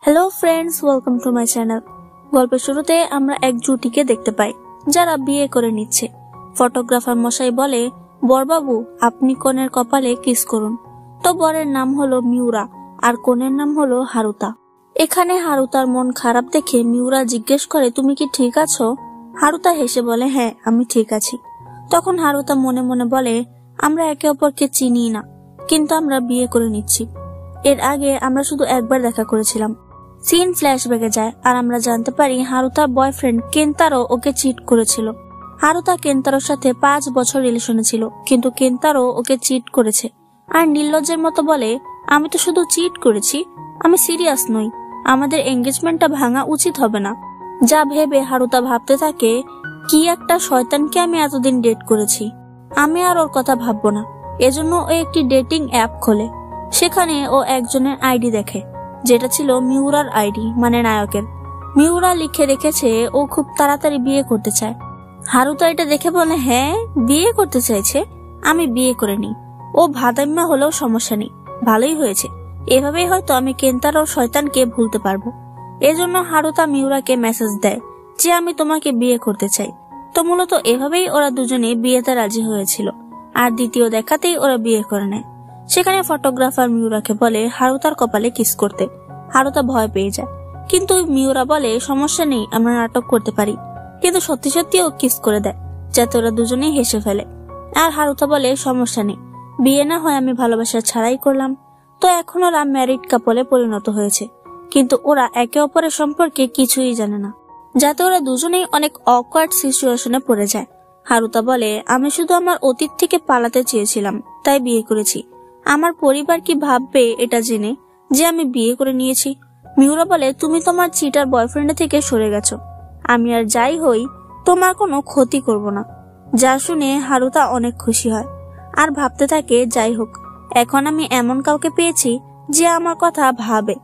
Hello friends, welcome to my channel. গল্পের শুরুতে আমরা এক জুটিকে দেখতে পাই যারা বিয়ে করে নিচ্ছে। ফটোগ্রাফার মশাই বলে, বরবাবু আপনি কনের কপালে কিস করুন। তো বরের নাম হলো মিউরা আর কনের নাম হলো হারুতা। এখানে হারুতার মন খারাপ দেখে মিউরা জিজ্ঞেস করে, তুমি কি ঠিক আছো? হারুতা হেসে বলে, হ্যাঁ আমি ঠিক আছি। তখন হারুতা মনে মনে বলে, আমরা একে অপরকে চিনি না, কিন্তু আমরা বিয়ে করে নিচ্ছি। এর আগে আমরা শুধু একবার দেখা করেছিলাম। সিন ফ্ল্যাশব্যাকে যায় আর আমরা জানতে পারি হারুতার বয়ফ্রেন্ড কেন্তারো ওকে চিট করেছিল। হারুতা কেন্তারোর সাথে 5 বছর রিলেশনে ছিল, কিন্তু কেন্তারো ওকে চিট করেছে আর নির্লজ্জের মতো বলে, আমি তো শুধু চিট করেছি, আমি সিরিয়াস নই, আমাদের এঙ্গেজমেন্টটা ভাঙা উচিত হবে না। যা ভেবে হারুতা ভাবতে থাকে, কি একটা শয়তানকে আমি এতদিন ডেট করেছি, আমি আর ওর কথা ভাববো না। এজন্য ও একটি ডেটিং অ্যাপ খোলে। সেখানে ও একজনের আইডি দেখে, যেটা ছিল মিউরার আইডি, মানে নায়কের। মিউরা লিখে রেখেছে ও খুব তাড়াতাড়ি বিয়ে করতে চায়। হারুতা এটা দেখে বলে, হ্যাঁ বিয়ে করতে চাইছে, আমি বিয়ে করে নিই। ও ভাদাইম্মা হলেও সমস্যা নেই, ভালোই হয়েছে, এভাবেই হয়তো আমি কেন্তারোর শয়তানকে ভুলতে পারবো। এজন্য হারুতা মিউরাকে মেসেজ দেয় যে আমি তোমাকে বিয়ে করতে চাই। তো মূলত এভাবেই ওরা দুজনে বিয়েতে রাজি হয়েছিল আর দ্বিতীয় দেখাতেই ওরা বিয়ে করে নেয়। সেখানে ফটোগ্রাফার মিউরাকে বলে হারুতার কপালে কিস করতে। হারুতা ভয় পেয়ে যায়, কিন্তু মিউরা বলে সমস্যা নেই, আমরা নাটক করতে পারি। কিন্তু সত্যি সত্যি ও কিস করে দেয়, যাতে ওরা দুজনেই হেসে ফেলে। আর হারুতা বলে সমস্যা নেই, বিয়ে না হয় আমি ভালোবাসা ছাড়াই করলাম। তো এখন ওরা ম্যারিড কাপলে পরিণত হয়েছে, কিন্তু ওরা একে অপরের সম্পর্কে কিছুই জানে না, যাতে ওরা দুজনেই অনেক অকওয়ার্ড সিচুয়েশনে পড়ে যায়। হারুতা বলে, আমি শুধু আমার অতীত থেকে পালাতে চেয়েছিলাম, তাই বিয়ে করেছি। আমার পরিবার কি ভাববে এটা জেনে যে আমি বিয়ে করে নিয়েছি? মিউরা বলে, তুমি তোমার চিটার বয়ফ্রেন্ড থেকে সরে গেছো, আমি আর যাই হই তোমার কোনো ক্ষতি করব না। যা শুনে হারুতা অনেক খুশি হয় আর ভাবতে থাকে, যাই হোক এখন আমি এমন কাউকে পেয়েছি যে আমার কথা ভাবে।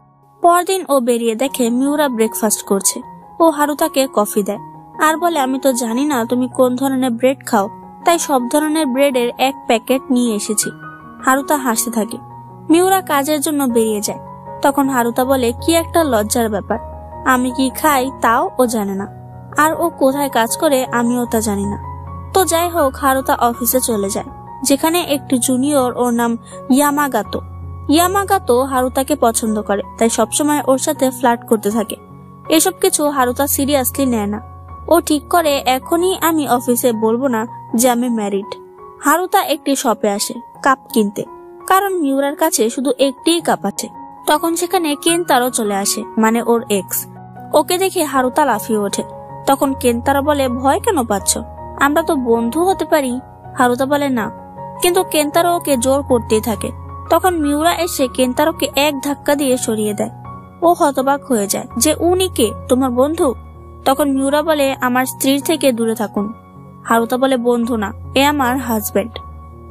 পরদিন ও বেরিয়ে দেখে মিউরা ব্রেকফাস্ট করছে। ও হারুতাকে কফি দেয় আর বলে, আমি তো জানি না তুমি কোন ধরনের ব্রেড খাও, তাই সব ধরনের ব্রেডের এক প্যাকেট নিয়ে এসেছি। হারুতা হাসতে থাকে। মিউরা কাজের জন্য বেরিয়ে যায়। তখন হারুতা বলে, কি একটা লজ্জার ব্যাপার, আমি কি খাই তাও ও জানে না, আর ও কোথায় কাজ করে আমিও তা জানি না। তো যাই হোক, হারুতা অফিসে চলে যায়, যেখানে একটি জুনিয়র, ওর নাম ইয়ামাগাতো। ইয়ামাগাতো হারুতাকে পছন্দ করে, তাই সবসময় ওর সাথে ফ্লার্ট করতে থাকে। এসব কিছু হারুতা সিরিয়াসলি নেয় না। ও ঠিক করে, এখনই আমি অফিসে বলবো না যে আমি ম্যারিড। হারুতা একটি শপে আসে কাপ কিনতে, কারণ মিউরার কাছে শুধু একটিই কাপ আছে। তখন সেখানে কেন্তারো চলে আসে, মানে ওর এক্স। ওকে দেখে হারুতা লাফিয়ে ওঠে। তখন কেন্তারো বলে, ভয় কেন পাচ্ছ, আমরা তো বন্ধু হতে পারি। হারুতা বলে, না, কিন্তু কেন্তারো ওকে জোর করতেই থাকে। তখন মিউরা এসে কেন্তারোকে এক ধাক্কা দিয়ে সরিয়ে দেয়। ও হতবাক হয়ে যায় যে উনি কে, তোমার বন্ধু? তখন মিউরা বলে, আমার স্ত্রীর থেকে দূরে থাকুন। হারুতা বলে, বন্ধু না, এ আমার হাজবেন্ড।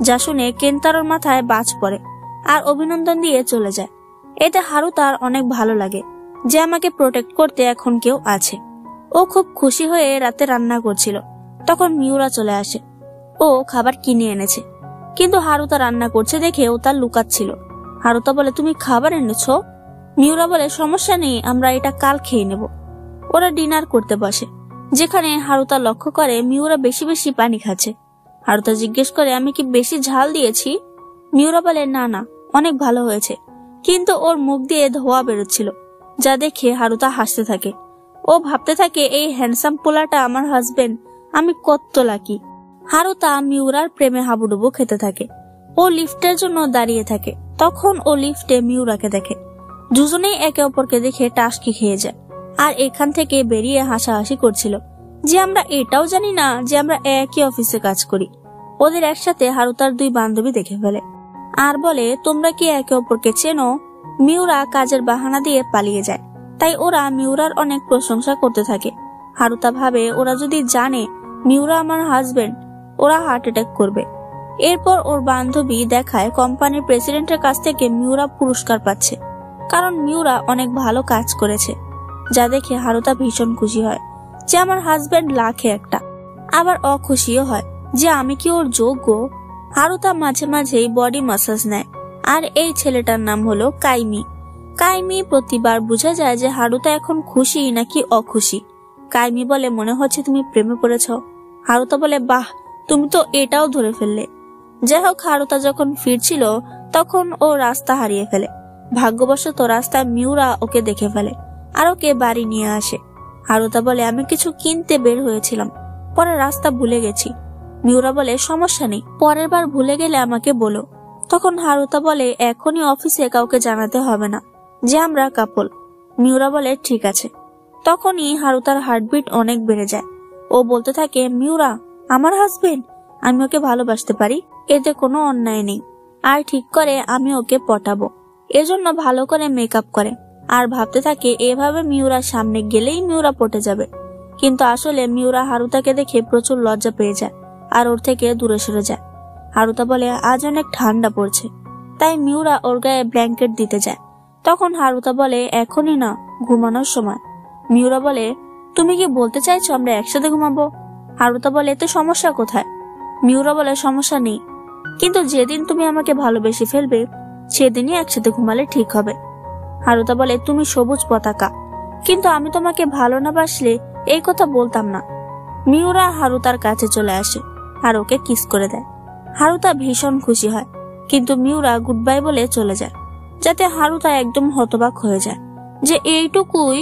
যা শুনে কেন্তারোর মাথায় বাজ পড়ে আর অভিনন্দন দিয়ে চলে যায়। এতে হারুতার অনেক ভালো লাগে যে আমাকে প্রোটেক্ট করতে এখন কেউ আছে। ও খুব খুশি হয়ে রাতে রান্না করছিল। তখন মিউরা চলে আসে। ও খাবার কিনে এনেছে, কিন্তু হারুতা রান্না করছে দেখে ও তার লুকাচ্ছিল। হারুতা বলে, তুমি খাবার এনেছো? মিউরা বলে, সমস্যা নেই, আমরা এটা কাল খেয়ে নেব। ওরা ডিনার করতে বসে, যেখানে হারুতা লক্ষ্য করে মিউরা বেশি বেশি পানি খাচ্ছে। হারুতা জিজ্ঞেস করে, আমি কি বেশি ঝাল দিয়েছি? মিউরা বলে, না না, অনেক ভালো হয়েছে, কিন্তু ওর মুখ দিয়ে ধোঁয়া বেরোচ্ছিল, যা দেখে হারুতা হাসতে থাকে। ও ভাবতে থাকে, এই হ্যান্ডসাম পোলাটা আমার হাজবেন্ড, আমি কত লাকি। হারুতা মিউরার প্রেমে হাবুডুবু খেতে থাকে। ও লিফটের জন্য দাঁড়িয়ে থাকে। তখন ও লিফটে মিউরাকে দেখে। দুজনেই একে অপরকে দেখে টাসকি খেয়ে যায় আর এখান থেকে বেরিয়ে হাসাহাসি করছিল যে আমরা এটাও জানি না যে আমরা একই অফিসে কাজ করি। ওদের একসাথে হারুতার 2 বান্ধবী দেখে ফেলে আর বলে, তোমরা কি একে অপরকে চেনো? মিউরা কাজের বাহানা দিয়ে পালিয়ে যায়, তাই ওরা মিউরার অনেক প্রশংসা করতে থাকে। হারুতা ভাবে, ওরা যদি জানে মিউরা আমার হাজবেন্ড, ওরা হার্ট অ্যাটাক করবে। এরপর ওর বান্ধবী দেখায় কোম্পানির প্রেসিডেন্টের কাছ থেকে মিউরা পুরস্কার পাচ্ছে, কারণ মিউরা অনেক ভালো কাজ করেছে। যা দেখে হারুতা ভীষণ খুশি হয় যে আমার হাজবেন্ড লাখে একটা। আবার অখুশিও হয় যে আমি কি ওর যোগ্য। হারুতা মাঝে মাঝেই বডি ম্যাসাজ নেয় আর এই ছেলেটার নাম হলো কাইমি। কাইমি প্রতিবার বোঝা যায় যে হারুতা এখন খুশি নাকি অখুশি। কাইমি বলে, মনে হচ্ছে তুমি প্রেমে পড়েছ। হারুতা বলে, বাহ, তুমি তো এটাও ধরে ফেললে। যাই হোক, হারুতা যখন ফিরছিল তখন ও রাস্তা হারিয়ে ফেলে। ভাগ্যবশত রাস্তায় মিউরা ওকে দেখে ফেলে আর ওকে বাড়ি নিয়ে আসে। হারুতা বলে, আমি কিছু কিনতে বের হয়েছিলাম, পরে রাস্তা ভুলে গেছি। মিউরা বলে, সমস্যা নেই, পরের বার ভুলে গেলে আমাকে বলো। তখন হারুতা বলে, এখনই অফিসে কাউকে জানাতে হবে না যে আমরা কাপল। মিউরা বলে, ঠিক আছে। তখনই হারুতার হার্টবিট অনেক বেড়ে যায়। ও বলতে থাকে, মিউরা আমার হাজবেন্ড, আমি ওকে ভালোবাসতে পারি, এতে কোনো অন্যায় নেই। আর ঠিক করে আমি ওকে পটাবো, এজন্য ভালো করে মেকআপ করে আর ভাবতে থাকে এভাবে মিউরার সামনে গেলেই মিউরা পটে যাবে। কিন্তু আসলে মিউরা হারুতাকে দেখে প্রচুর লজ্জা পেয়ে যায় আর ওর থেকে দূরে সরে যায়। হারুতা বলে, আজ অনেক ঠান্ডা পড়ছে, তাই মিউরা ওর গায়ে ব্ল্যাঙ্কেট দিতে যায়। তখন হারুতা বলে, এখনই না, ঘুমানোর সময়। মিউরা বলে, তুমি কি বলতে চাইছো আমরা একসাথে ঘুমাবো? হারুতা বলে, এতে সমস্যা কোথায়? মিউরা বলে, সমস্যা নেই, কিন্তু যেদিন তুমি আমাকে ভালোবেসে ফেলবে সেদিনই একসাথে ঘুমালে ঠিক হবে। হারুতা বলে, তুমি সবুজ পতাকা, কিন্তু আমি তোমাকে ভালো না বাসলে এই কথা বলতাম না। মিউরা হারুতার কাছে চলে আসে আর ওকে কিস করে দেয়। হারুতা ভীষণ খুশি হয়, কিন্তু মিউরা গুড বাই বলে চলে যায়, যাতে হারুতা একদম হতবাক হয়ে যায় যে এইটুকুই।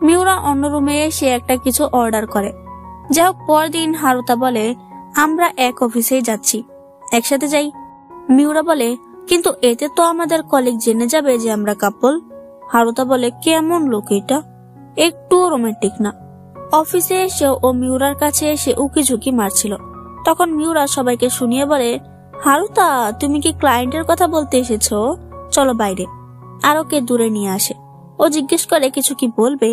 মিউরা অন্য রুমে এসে একটা কিছু অর্ডার করে। যাই হোক, পরদিন হারুতা বলে, আমরা এক অফিসেই যাচ্ছি, একসাথে যাই। মিউরা বলে, কিন্তু এতে তো আমাদের কলিগ জেনে যাবে যে আমরা কাপল। হারুতা বলে, কেমন লোক এটা, একটুও রোমান্টিক না। অফিসে এসে ও মিউরার কাছে এসে উকি ঝুঁকি মারছিল। তখন মিউরা সবাইকে শুনিয়ে বলে, হারুতা তুমি কি ক্লায়েন্টের কথা বলতে এসেছো? চলো বাইরে। আর ওকে দূরে নিয়ে আসে। ও জিজ্ঞেস করে, কিছু কি বলবে?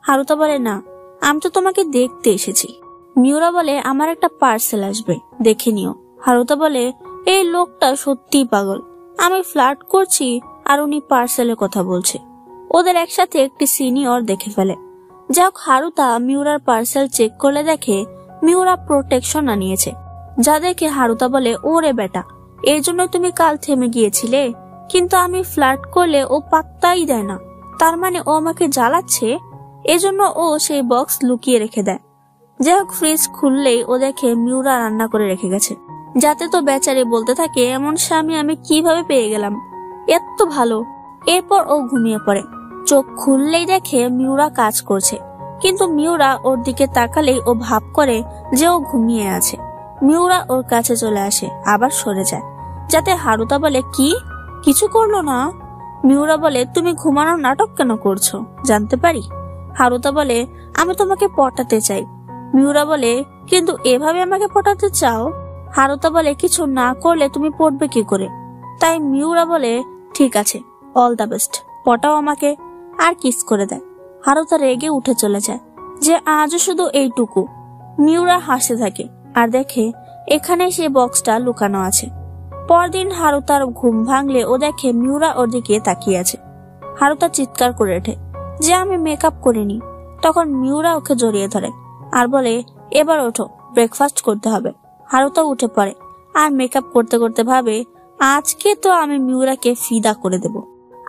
হারুতা বলে, না, আমি তো তোমাকে দেখতে এসেছি। মিউরা বলে, আমার একটা পার্সেল আসবে, দেখে নিও। হারুতা বলে, এই লোকটা সত্যিই পাগল, আমি ফ্লার্ট করছি আর উনি পার্সেলের কথা বলছে। ওদের একসাথে একটি সিনিয়র দেখে ফেলে। যাক, হারুতা মিউরার পার্সেল চেক করলে দেখে মিউরা প্রোটেকশন আনিয়েছে, যা দেখে হারুতা বলে, ওরে বেটা, এর জন্য তুমি কাল থেমে গিয়েছিলে, কিন্তু আমি ফ্লার্ট করলে ও পাত্তাই দেয় না, তার মানে ও আমাকে জ্বালাচ্ছে। এজন্য ও সেই বক্স লুকিয়ে রেখে দেয়। যাই হোক, ফ্রিজ খুললেই ও দেখে মিউরা রান্না করে রেখে গেছে, যাতে তো বেচারে বলতে থাকে, এমন স্বামী আমি কিভাবে পেয়ে গেলাম, এত ভালো। এরপর ও ঘুমিয়ে পড়ে। চোখ খুললেই দেখে মিউরা কাজ করছে, কিন্তু মিউরা ওর দিকে তাকালেই ও ভাব করে যে ও ঘুমিয়ে আছে। মিউরা ওর কাছে চলে আসে, আবার সরে যায়, যাতে হারুতা বলে, কি কিছু করলো না? মিউরা বলে, তুমি ঘুমানোর নাটক কেন করছো, জানতে পারি? হারুতা বলে, আমি তোমাকে পটাতে চাই। মিউরা বলে, কিন্তু এভাবে আমাকে পটাতে চাও? হারুতা বলে, কিছু না করলে তুমি পড়বে কি করে? তাই মিউরা বলে, ঠিক আছে, অল দ্য বেস্ট, পটাও আমাকে। আর কিস করে দেয়। হারুতা রেগে উঠে চলে যায় যে আজও শুধু এইটুকু। মিউরা হাসতে থাকে আর দেখে এখানে সে বক্সটা লুকানো আছে। পরদিন হারুতার ঘুম ভাঙলে ও দেখে মিউরা ওর দিকে তাকিয়ে আছে। হারুতা চিৎকার করে ওঠে যে আমি মেকআপ করিনি। তখন মিউরা ওকে জড়িয়ে ধরে আর বলে, এবার ওঠো, ব্রেকফাস্ট করতে হবে। হারুতা উঠে পড়ে আর মেকআপ করতে করতে ভাবে, আজকে তো আমি মিউরাকে ফিদা করে দেব।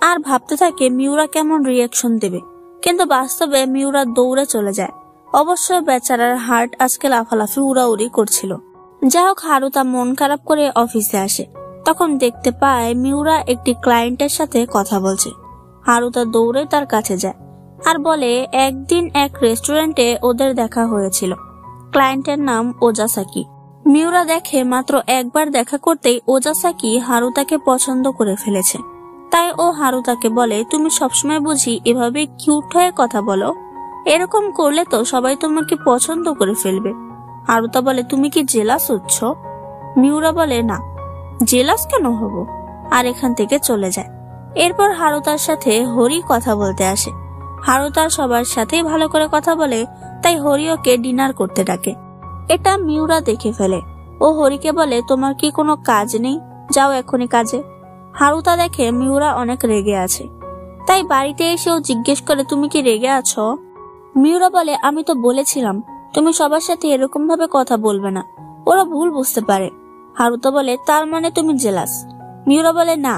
আর ভাবতে থাকে মিউরা কেমন রিয়াকশন দেবে, কিন্তু বাস্তবে মিউরা দৌড়ে চলে যায়। অবশ্য বেচারার হার্ট আজকে লাফালাফি উড়াউড়ি করছিল। যাই হোক, হারুতা মন খারাপ করে অফিসে আসে। তখন দেখতে পায় মিউরা একটি ক্লায়েন্টের সাথে কথা বলছে। হারুতা দৌড়ে তার কাছে যায় আর বলে, একদিন এক রেস্টুরেন্টে ওদের দেখা হয়েছিল। ক্লায়েন্টের নাম ওজাসাকি। মিউরা দেখে মাত্র একবার দেখা করতেই ওজাসাকি হারুতাকে পছন্দ করে ফেলেছে। তাই ও হারুতাকে বলে, তুমি সবসময় বুঝি এভাবে কিউট হয়ে কথা বলো, এরকম করলে তো সবাই তোমাকে পছন্দ করে ফেলবে। হারুতা বলে, তুমি কি জেলাস হচ্ছ? মিউরা বলে, না, জেলাস কেন হব, আর এখান থেকে চলে যায়। এরপর হারুতার সাথে হরি কথা বলতে আসে। হারুতার সবার সাথেই ভালো করে কথা বলে, তাই হরি ওকে ডিনার করতে ডাকে। এটা মিউরা দেখে ফেলে। ও হরিকে বলে, তোমার কি কোনো কাজ নেই, যাও এখনই কাজে। হারুতা দেখে মিউরা অনেক রেগে আছে, তাই বাড়িতে এসেও জিজ্ঞেস করে, তুমি কি রেগে আছো? মিউরা বলে, আমি তো বলেছিলাম তুমি সবার সাথে এরকম ভাবে কথা বলবে না, ওরা ভুল বুঝতে পারে। হারুতা বলে, তার মানে তুমি জেলাস? মিউরা বলে, না,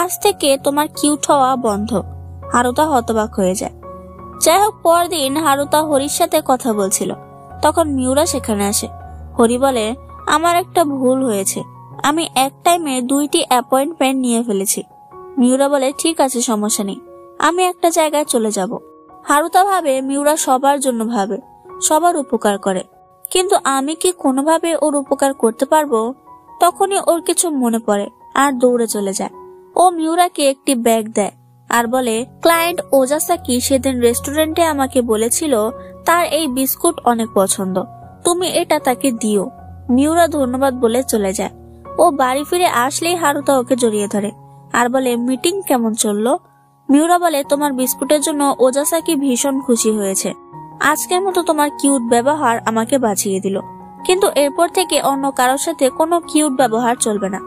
আজ থেকে তোমার কিউট হওয়া বন্ধ, হারুতা হতবাক হয়ে যায়। যাই হোক, পরদিন হারুতা হরির সাথে কথা বলছিল, তখন মিউরা সেখানে আসে। হরি বলে, আমার একটা ভুল হয়েছে, আমি এক টাইমে 2টি অ্যাপয়েন্টমেন্ট নিয়ে ফেলেছি। মিউরা বলে, ঠিক আছে, সমস্যা নেই, আমি একটা জায়গায় চলে যাব। হারুতা ভাবে মিউরা সবার জন্য ভাবে, সবার উপকার করে, কিন্তু আমি কি কোনোভাবে ওর উপকার করতে পারবো? তখনই ওর কিছু মনে পড়ে আর দৌড়ে চলে যায়। ও মিউরাকে একটি ব্যাগ দেয় আর বলে, ক্লায়েন্ট ওজাসাকি সেদিন রেস্টুরেন্টে আমাকে বলেছিল তার এই বিস্কুট অনেক পছন্দ, তুমি এটা তাকে দিও। মিউরা ধন্যবাদ বলে চলে যায়। ও বাড়ি ফিরে আসলেই হারুতা ওকে জড়িয়ে ধরে আর বলে, মিটিং কেমন চললো? মিউরা বলে, তোমার বিস্কুটের জন্য ওজাসাকি ভীষণ খুশি হয়েছে, আজকের মতো তোমার কিউট ব্যবহার আমাকে বাঁচিয়ে দিল, কিন্তু এরপর থেকে অন্য কারোর সাথে কোনো কিউট ব্যবহার চলবে না।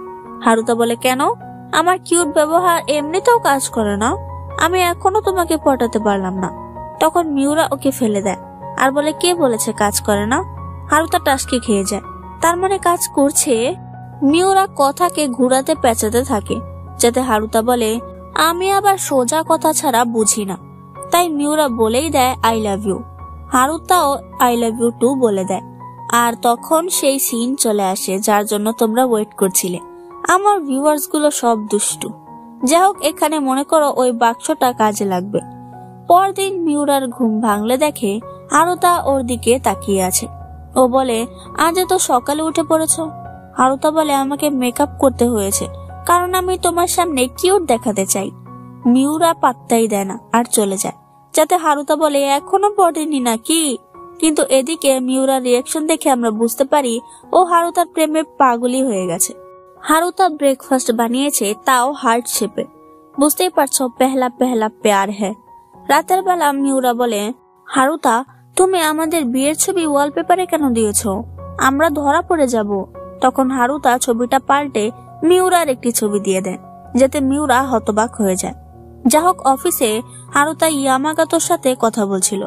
হারুতা বলে, কেন? আমার কিউট ব্যবহার এমনিতেও কাজ করে না, আমি এখনো তোমাকে পটাতে পারলাম না। তখন মিউরা ওকে ফেলে দেয় আর বলে, কে বলেছে কাজ করে না? হারুতা টাসকে খেয়ে যায়, তার মানে কাজ করছে। মিউরা কথাকে ঘুরাতে পেঁচাতে থাকে যাতে হারুতা বলে, আমি আবার সোজা কথা ছাড়া বুঝি না। তাই মিউরা বলেই দেয়, আই লাভ ইউ। হারুতাও আই লাভ ইউ টু বলে দেয়। আর তখন সেই সিন চলে আসে যার জন্য তোমরা ওয়েট করছিলে। আমার ভিউয়ার্স গুলো সব দুষ্টু। যাই হোক, এখানে মনে করো ওই বাক্সটা কাজে লাগবে। পরদিন মিউরার ঘুম ভাঙলে দেখে হারুতা ওর দিকে তাকিয়ে আছে। ও বলে, আজ তো সকালে উঠে পড়েছ? হারুতা বলে, আমাকে মেকআপ করতে হয়েছে কারণ আমি তোমার সামনে কিউট দেখাতে চাই। মিউরা পাত্তাই দেয় না আর চলে যায়, যাতে হারুতা বলে, এখনো পড়েনি নাকি? কিন্তু এদিকে মিউরার রিয়াকশন দেখে আমরা বুঝতে পারি ও হারুতার প্রেমে পাগলি হয়ে গেছে। হারুতা ব্রেকফাস্ট বানিয়েছে, তাও হার্ট শেপে। বুঝতেই পারছো, পেহলা পেহলা প্যার হ্যাঁ। রাতের বেলা মিউরা বলে, হারুতা, তুমি আমাদের বিয়ের ছবি ওয়ালপেপারে কেন দিয়েছো? আমরা ধরা পড়ে যাব। তখন হারুতা ছবিটা পাল্টে মিউরার একটি ছবি দিয়ে দেয়, যাতে মিউরা হতবাক হয়ে যায়। যা হোক, অফিসে হারুতা ইয়ামাগাতোর সাথে কথা বলছিল,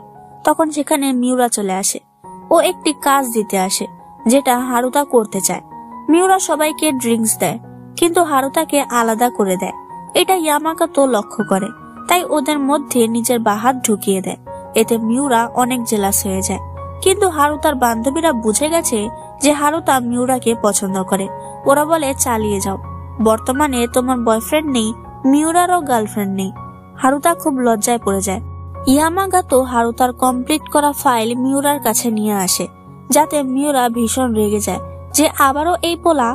তখন সেখানে মিউরা চলে আসে। ও একটি কাজ দিতে আসে যেটা হারুতা করতে চায়। মিউরা সবাইকে ড্রিঙ্কস দেয়, কিন্তু হারুতাকে আলাদা করে দেয়। এটা ইয়ামাগাতো লক্ষ্য করে, তাই ওদের মধ্যে নিজের বাহাত ঢুকিয়ে দেয়। এতে মিউরা অনেক জেলাস হয়ে যায়, কিন্তু হারুতার বান্ধবীরা বুঝে গেছে যে হারুতা মিউরাকে পছন্দ করে। ওরা বলে, চালিয়ে যাও, বর্তমানে তোমার বয়ফ্রেন্ড নেই, মিউরারও গার্লফ্রেন্ড নেই। হারুতা খুব লজ্জায় পড়ে যায়। ইয়ামাগাতো হারুতার কমপ্লিট করা ফাইল মিউরার কাছে নিয়ে আসে, যাতে মিউরা ভীষণ রেগে যায় যে আবারও এই পোলা।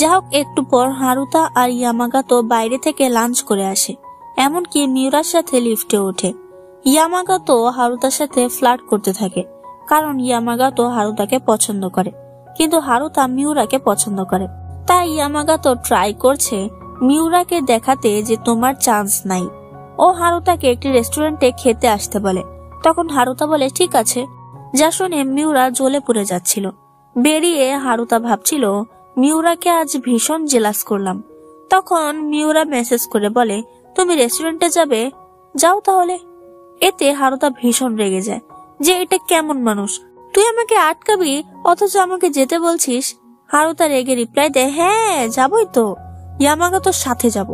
যা হোক, একটু পর হারুতা আর ইয়ামাগাতো বাইরে থেকে লাঞ্চ করে আসে, এমনকি মিউরার সাথে লিফটে ওঠে। ইয়ামাগাতো হারুতার সাথে ফ্লার্ট করতে থাকে, কারণ ইয়ামাগাতো হারুতাকে পছন্দ করে, কিন্তু হারুতা মিউরাকে পছন্দ করে। তাই ইয়ামাগাতো ট্রাই করছে মিউরাকে দেখাতে যে তোমার চান্স নাই। ও হারুতাকে একটি রেস্টুরেন্টে খেতে আসতে বলে। তখন হারুতা বলে, ঠিক আছে। যা শুনে মিউরা জ্বলে পুড়ে যাচ্ছিল। বেরিয়ে হারুতা ভাবছিল, মিউরাকে আজ ভীষণ জেলাস করলাম। তখন মিউরা মেসেজ করে বলে, তুমি রেস্টুরেন্টে যাবে? যাও তাহলে। এতে হারুতা ভীষণ রেগে যায় যে এটা কেমন মানুষ, তুই আমাকে আটকাবি অথচ আমাকে যেতে বলছিস। হারুতা রেগে রিপ্লাই দেয়, হ্যাঁ যাবই তো, ইয়ামাগাতোর সাথে যাব,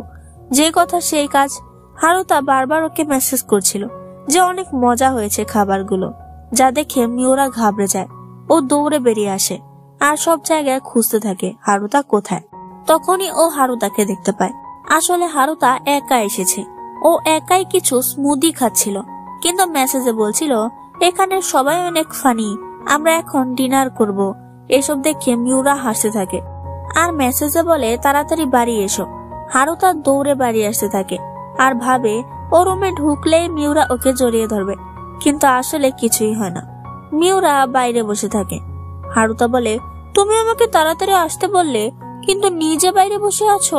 যে কথা সেই কাজ। হারুতা বারবার ওকে মেসেজ করছিল যে অনেক মজা হয়েছে খাবারগুলো, যা দেখে মিউরা ঘাবড়ে যায়। ও দৌড়ে বেরিয়ে আসে আর সব জায়গায় খুঁজতে থাকে হারুতা কোথায়। তখনই ও হারুতাকে দেখতে পায়। আসলে হারুতা একা এসেছে, ও একাই কিছু স্মুদি খাচ্ছিল, কিন্তু মেসেজে বলছিল এখানে সবাই অনেক ফানি, আমরা এখন ডিনার করব। এসব দেখে মিউরা হাসতে থাকে আর মেসেজে বলে, তাড়াতাড়ি বাড়ি এসো। হারুতা দৌড়ে বাড়ি আসতে থাকে আর ভাবে ও রুমে ঢুকলেই মিউরা ওকে জড়িয়ে ধরবে, কিন্তু আসলে কিছুই হয় না। মিউরা বাইরে বসে থাকে। হারুতা বলে, তুমি আমাকে তাড়াতাড়ি আসতে বললে, কিন্তু নিজে বাইরে বসে আছো।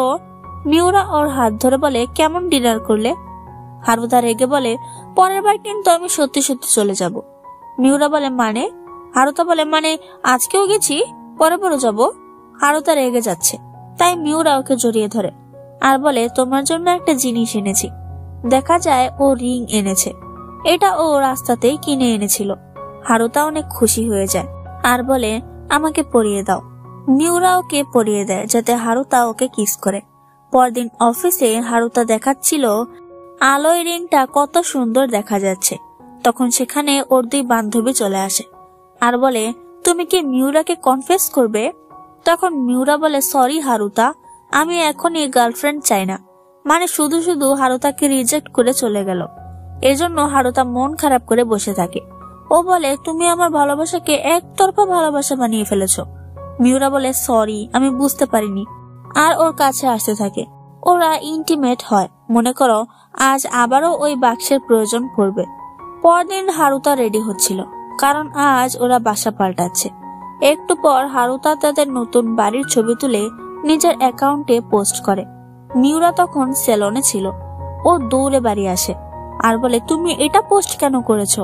মিউরা ওর হাত ধরে বলে, কেমন ডিনার করলে? হারুতা রেগে বলে, পরের বার কিন্তু আমি সত্যি সত্যি চলে যাব। মিউরা বলে, মানে? হারুতা বলে, মানে আজকেও গেছি, পরে যাব। হারুতা রেগে যাচ্ছে, তাই মিউরা ওকে জড়িয়ে ধরে আর বলে, তোমার জন্য একটা জিনিস এনেছি। দেখা যায় ও রিং এনেছে, এটা ও রাস্তাতেই কিনে এনেছিল। হারুতা অনেক খুশি হয়ে যায় আর বলে, আমাকে পরিয়ে দাও। মিউরা ওকে পরিয়ে দেয় যাতে হারুতা ওকে কিস করে। পরদিন অফিসে হারুতা দেখাচ্ছিল আলোয় রিংটা কত সুন্দর দেখা যাচ্ছে। তখন সেখানে ওর দুই বান্ধবী চলে আসে আর বলে, তুমি কি মিউরাকে কনফেস করবে? তখন মিউরা বলে, সরি হারুতা, আমি এখনই গার্লফ্রেন্ড চাই না। মানে শুধু শুধু হারুতাকে রিজেক্ট করে চলে গেল। এজন্য হারুতা মন খারাপ করে বসে থাকে। ও বলে, তুমি আমার ভালোবাসাকে একতরফা ভালোবাসা বানিয়ে ফেলেছো। মিউরা বলে, সরি, আমি বুঝতে পারিনি। আর ওর কাছে আসতে থাকে। ওরা ইন্টিমেট হয়। মনে করো আজ আবারও ওই বাক্সের প্রয়োজন পড়বে। পরদিন হারুতা রেডি হচ্ছিল, কারণ আজ ওরা বাসা পাল্টাচ্ছে। একটু পর হারুতা তাদের নতুন বাড়ির ছবি তুলে নিজের অ্যাকাউন্টে পোস্ট করে। মিউরা তখন সেলনে ছিল। ও দৌড়ে বাড়ি আসে আর বলে, তুমি এটা পোস্ট কেন করেছো?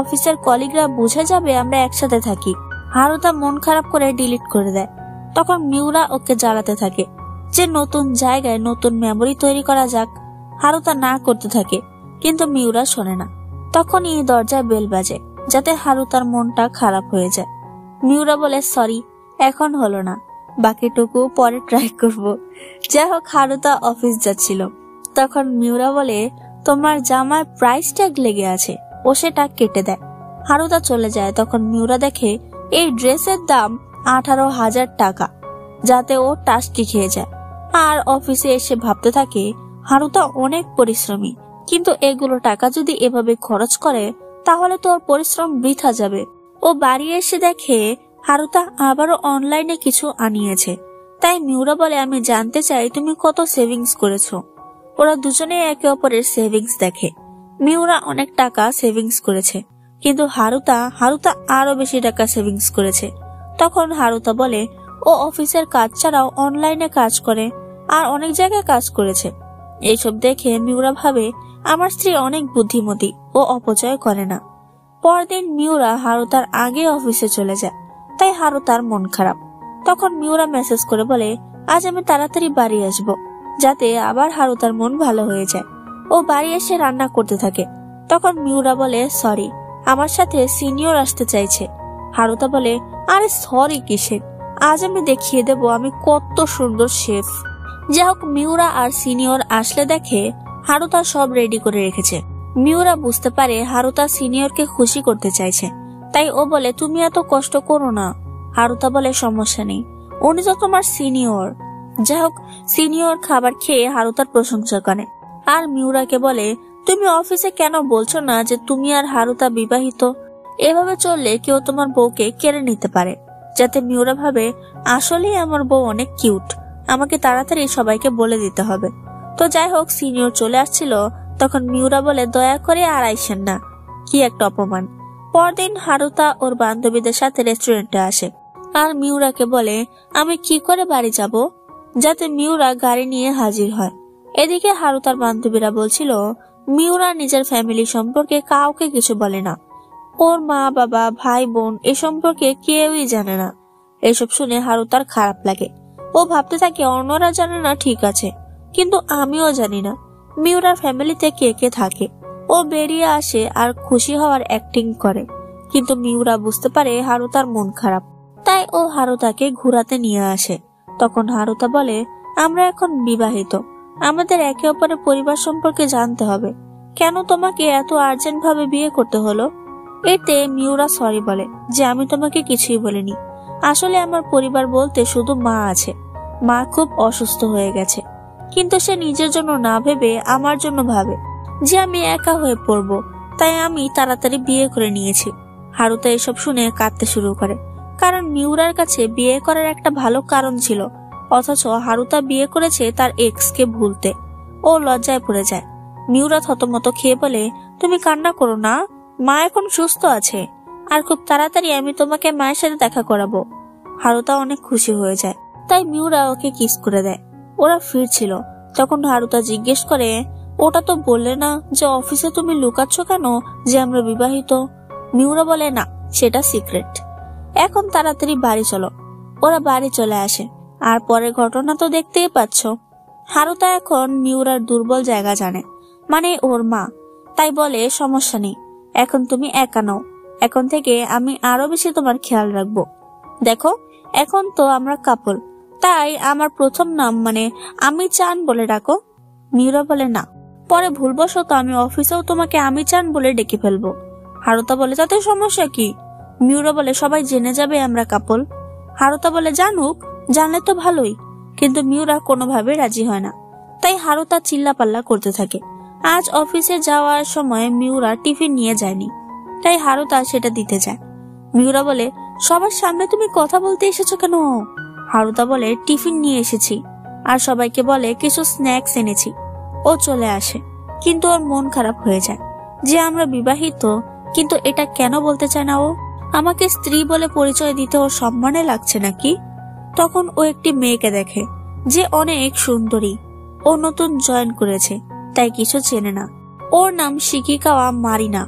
অফিসের কলিগরা বুঝে যাবে আমরা একসাথে থাকি। হারুতা মন খারাপ করে ডিলিট করে দেয়। তখন মিউরা ওকে জ্বালাতে থাকে যে নতুন জায়গায় নতুন মেমোরি তৈরি করা যাক। হারুতা না করতে থাকে, কিন্তু মিউরা শোনে না। তখনই দরজায় বেল বাজে, যাতে হারুতার মনটা খারাপ হয়ে যায়। মিউরা বলে, সরি, এখন হলো না, বাকিটুকু পরে ট্রাই করব। যাই হোক, হারুতা অফিস যাচ্ছিল। তখন মিউরা বলে, তোমার জামার প্রাইস ট্যাগ লেগে আছে, ও সেটা কেটে দেয়। হারুতা চলে যায়। তখন মিউরা দেখে এই ড্রেসের দাম 18,000 টাকা, যাতে ও টাস্কি খেয়ে যায়। আর অফিসে এসে ভাবতে থাকে, হারুতা অনেক পরিশ্রমী, কিন্তু এগুলো টাকা যদি এভাবে খরচ করে তাহলে তো ওর পরিশ্রম বৃথা যাবে। ও বাড়ি এসে দেখে হারুতা আবারও অনলাইনে কিছু আনিয়েছে। তাই মিউরা বলে, আমি জানতে চাই তুমি কত সেভিংস করেছো। ওরা দুজনে একে অপরের সেভিংস দেখে। মিউরা অনেক টাকা সেভিংস করেছে, কিন্তু হারুতা আরো বেশি টাকা সেভিংস করেছে। তখন হারুতা বলে, ও অফিসের কাজ ছাড়াও অনলাইনে কাজ করে আর অনেক জায়গায় কাজ করেছে। এইসব দেখে মিউরা ভাবে, আমার স্ত্রী অনেক বুদ্ধিমতী, ও অপচয় করে না। পরদিন মিউরা হারুতার আগে অফিসে চলে যায়, তাই হারুতার মন খারাপ। তখন মিউরা মেসেজ করে বলে, আজ আমি তাড়াতাড়ি বাড়ি আসবো, যাতে আবার হারুতার মন ভালো হয়ে যায়। ও বাড়ি এসে রান্না করতে থাকে। তখন মিউরা বলে, সরি, আমার সাথে সিনিয়র আসতে চাইছে। হারুতা বলে, আরে সরি কিসের, আজ আমি দেখিয়ে দেব আমি কত সুন্দর শেফ। যাই হোক, মিউরা আর সিনিয়র আসলে দেখে হারুতা সব রেডি করে রেখেছে। মিউরা বুঝতে পারে হারুতা সিনিয়রকে খুশি করতে চাইছে, তাই ও বলে, তুমি এত কষ্ট করো না। হারুতা বলে, সমস্যা নেই, উনি তো তোমার সিনিয়র। যাই হোক, সিনিয়র খাবার খেয়ে হারুতার প্রশংসা করে আর মিউরাকে বলে, তুমি অফিসে কেন বলছো না যে তুমি আর হারুতা বিবাহিত? এভাবে চললে কেউ তোমার বউকে কেড়ে নিতে পারে। যাতে মিউরা ভাবে, আসলেই আমার বউ অনেক কিউট, আমাকে তাড়াতাড়ি সবাইকে বলে দিতে হবে। তো যাই হোক, সিনিয়র চলে আসছিল। তখন মিউরা বলে, দয়া করে আর আইসেন না, কি একটা অপমান। পরদিন হারুতা ওর বান্ধবীদের সাথে রেস্টুরেন্টে আসে আর মিউরাকে বলে, আমি কি করে বাড়ি যাব, যাতে মিউরা গাড়ি নিয়ে হাজির হয়। এদিকে হারুতার বান্ধবীরা বলছিল, মিউরা নিজের ফ্যামিলি সম্পর্কে কাউকে কিছু বলে না, ওর মা বাবা ভাই বোন এ সম্পর্কে কেউই জানে না। এসব শুনে হারুতার খারাপ লাগে। ও ভাবতে থাকে, অন্যরা জানে না ঠিক আছে, কিন্তু আমিও জানি না মিউরার ফ্যামিলিতে কে কে থাকে। ও বেরিয়ে আসে আর খুশি হওয়ার অ্যাক্টিং করে, কিন্তু মিউরা বুঝতে পারে হারুতার মন খারাপ, তাই ও হারুতাকে ঘুরাতে নিয়ে আসে। তখন হারুতা বলে, আমরা এখন বিবাহিত, আমাদের একে অপরের পরিবার সম্পর্কে জানতে হবে। কেন তোমাকে এত আর্জেন্ট ভাবে বিয়ে করতে হলো? এতে মিউরা সরি বলে যে, আমি তোমাকে কিছুই বলিনি, আসলে আমার পরিবার বলতে শুধু মা আছে। মা খুব অসুস্থ হয়ে গেছে, কিন্তু সে নিজের জন্য না ভেবে আমার জন্য ভাবে যে আমি একা হয়ে পড়বো, তাই আমি তাড়াতাড়ি বিয়ে করে নিয়েছি। হারুতা এসব শুনে কাঁদতে শুরু করে, কারণ মিউরার কাছে বিয়ে করার একটা ভালো কারণ ছিল, অথচ হারুতা বিয়ে করেছে তার এক্স কে ভুলতে। ও লজ্জায় পড়ে যায়। মিউরা থতমত খেয়ে বলে, তুমি কান্না করো না, মা এখন সুস্থ আছে, আর খুব তাড়াতাড়ি আমি তোমাকে মায়ের সাথে দেখা করাবো। হারুতা অনেক খুশি হয়ে যায়, তাই মিউরা ওকে কিস করে দেয়। ওরা ফিরছিল, তখন হারুতা জিজ্ঞেস করে, ওটা তো বললে না যে অফিসে তুমি লুকাচ্ছ কেন যে আমরা বিবাহিত? মিউরা বলে, না, সেটা সিক্রেট। এখন তাড়াতাড়ি বাড়ি চলো। ওরা বাড়ি চলে আসে, আর পরের ঘটনা তো দেখতেই পাচ্ছ। হারুতা এখন মিউরার দুর্বল জায়গা জানে, মানে ওর মা, তাই বলে, সমস্যা নেই, এখন তুমি একা নও, এখন থেকে আমি আরো বেশি তোমার খেয়াল রাখবো। দেখো, এখন তো আমরা কাপল, তাই আমার প্রথম নাম মানে আমি চান বলে ডাকো। মিউরা বলে, না, পরে ভুলবশত আমি অফিসেও তোমাকে আমি চান বলে ডেকে ফেলবো। হারুতা বলে তাতে সমস্যা কি? মিউরা বলে সবাই জেনে যাবে আমরা কাপল। হারুতা বলে জানুক, জানলে তো ভালোই। কিন্তু মিউরা কোনোভাবে রাজি হয় না, তাই হারুতা চিল্লাপাল্লা করতে থাকে। আজ অফিসে যাওয়ার সময় মিউরা টিফিন নিয়ে যায়নি, তাই হারুতা সেটা দিতে যায়। মিউরা বলে সবার সামনে তুমি কথা বলতে এসেছো কেন? হারুতা বলে টিফিন নিয়ে এসেছি, আর সবাইকে বলে কিছু স্ন্যাক্স এনেছি। ও চলে আসে, কিন্তু ওর মন খারাপ হয়ে যায় যে আমরা বিবাহিত, কিন্তু এটা কেন বলতে চায় না ও? আমাকে স্ত্রী বলে পরিচয় দিতে ওর সম্মানে লাগছে নাকি? তখন ও একটি মেয়েকে দেখে যে অনেক সুন্দরী। ও নতুন জয়েন করেছে, তাই কিছু চেনে না। ওর নাম শিকিকাওয়া মারিনা।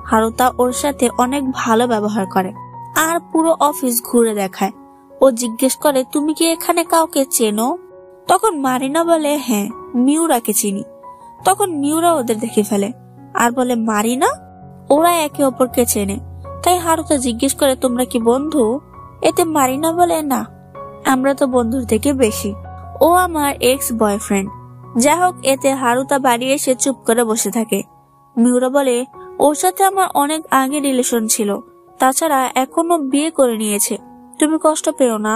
হারুতা ওর সাথে অনেক ভালো ব্যবহার করে আর পুরো অফিস ঘুরে দেখায়। ও জিজ্ঞেস করে তুমি কি এখানে কাউকে চেনো? তখন মারিনা বলে হ্যাঁ, মিউরাকে চিনি। তখন মিউরা ওদের দেখে ফেলে আর বলে মারিনা? ওরা একে অপরকে চেনে, তাই হারুতা জিজ্ঞেস করে তোমরা কি বন্ধু? এতে মারিনা বলে না, আমরা তো বন্ধুর থেকে বেশি। ও আমার এক্স বয়ফ্রেন্ড। যাই হোক, এতে হারুতা বাড়ি এসে চুপ করে বসে থাকে। মিউরা বলে ওর সাথে আমার অনেক আগে রিলেশন ছিল, তাছাড়া এখনো বিয়ে করে নিয়েছে, তুমি কষ্ট পেও না।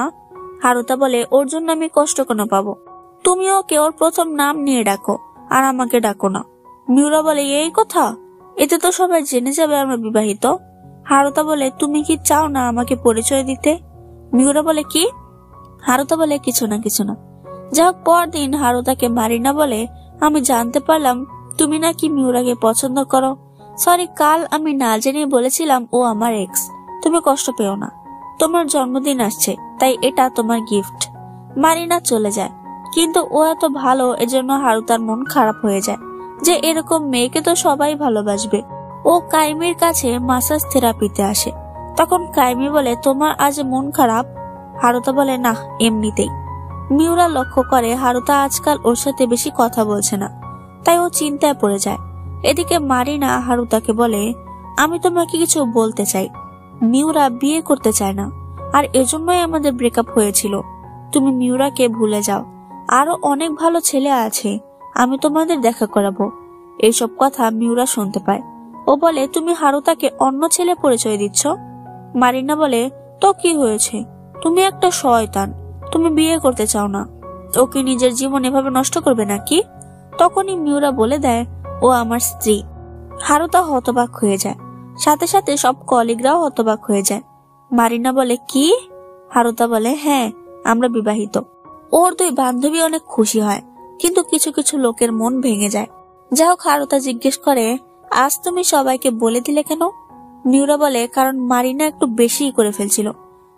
হারুতা বলে ওর জন্য আমি কষ্ট কেন পাবো? তুমি ওকে ওর প্রথম নাম নিয়ে ডাকো আর আমাকে ডাকো না। মিউরা বলে এই কথা? এতে তো সবাই জেনে যাবে আমরা বিবাহিত। হারুতা বলে তুমি কি চাও না আমাকে পরিচয় দিতে? মিউরা বলে কি? হারুতা বলে কিছু না। যাই হোক, পরদিন হারুতাকে মারিনা বলে আমি জানতে পারলাম তুমি নাকি মিউরাকে পছন্দ করো। সরি, কাল আমি না জেনে বলেছিলাম ও আমার এক্স। তুমি কষ্ট পেও না, তোমার জন্মদিন আসছে, তাই এটা তোমার গিফট। মারিনা চলে যায়, কিন্তু ও এত ভালো, এজন্য হারুতার মন খারাপ হয়ে যায় যে এরকম মেয়েকে তো সবাই ভালোবাসবে। ও কাইমির কাছে মাসাজ থেরাপিতে আসে। তখন কাইমি বলে তোমার আজ মন খারাপ? হারুতা বলে না, এমনিতেই। মিউরা লক্ষ্য করে হারুতা আজকাল ওর সাথে বেশি কথা বলছে না, তাই ও চিন্তায় পড়ে যায়। এদিকে মারিনা হারুতাকে বলে আমি তোমাকে কিছু বলতে চাই। মিউরা বিয়ে করতে চায় না, আর এজন্যই আমাদের ব্রেকআপ হয়েছিল। তুমি মিউরাকে ভুলে যাও, আরো অনেক ভালো ছেলে আছে, আমি তোমাদের দেখা করাবো। এইসব কথা মিউরা শুনতে পায়। ও বলে তুমি হারুতাকে অন্য ছেলে পরিচয় দিচ্ছ। মারিনা বলে তো কি হয়েছে, তুমি একটা শয়তান, তুমি বিয়ে করতে চাও না। ও কি নিজের জীবন এভাবে নষ্ট করবে নাকি? তখনই মিউরা বলে দেয় ও আমার স্ত্রী। হারুতা হতবাক হয়ে যায়, সাথে সাথে সব কলিগরাও হতবাক হয়ে যায়। মারিনা বলে কি? হারুতা বলে হ্যাঁ, আমরা বিবাহিত। ওর দুই বান্ধবী অনেক খুশি হয়, কিন্তু কিছু কিছু লোকের মন ভেঙে যায়। যাই হোক, হারুতা জিজ্ঞেস করে আজ তুমি সবাইকে বলে দিলে কেন? মিউরা বলে কারণ মারিনা একটু বেশি করে ফেলছিল।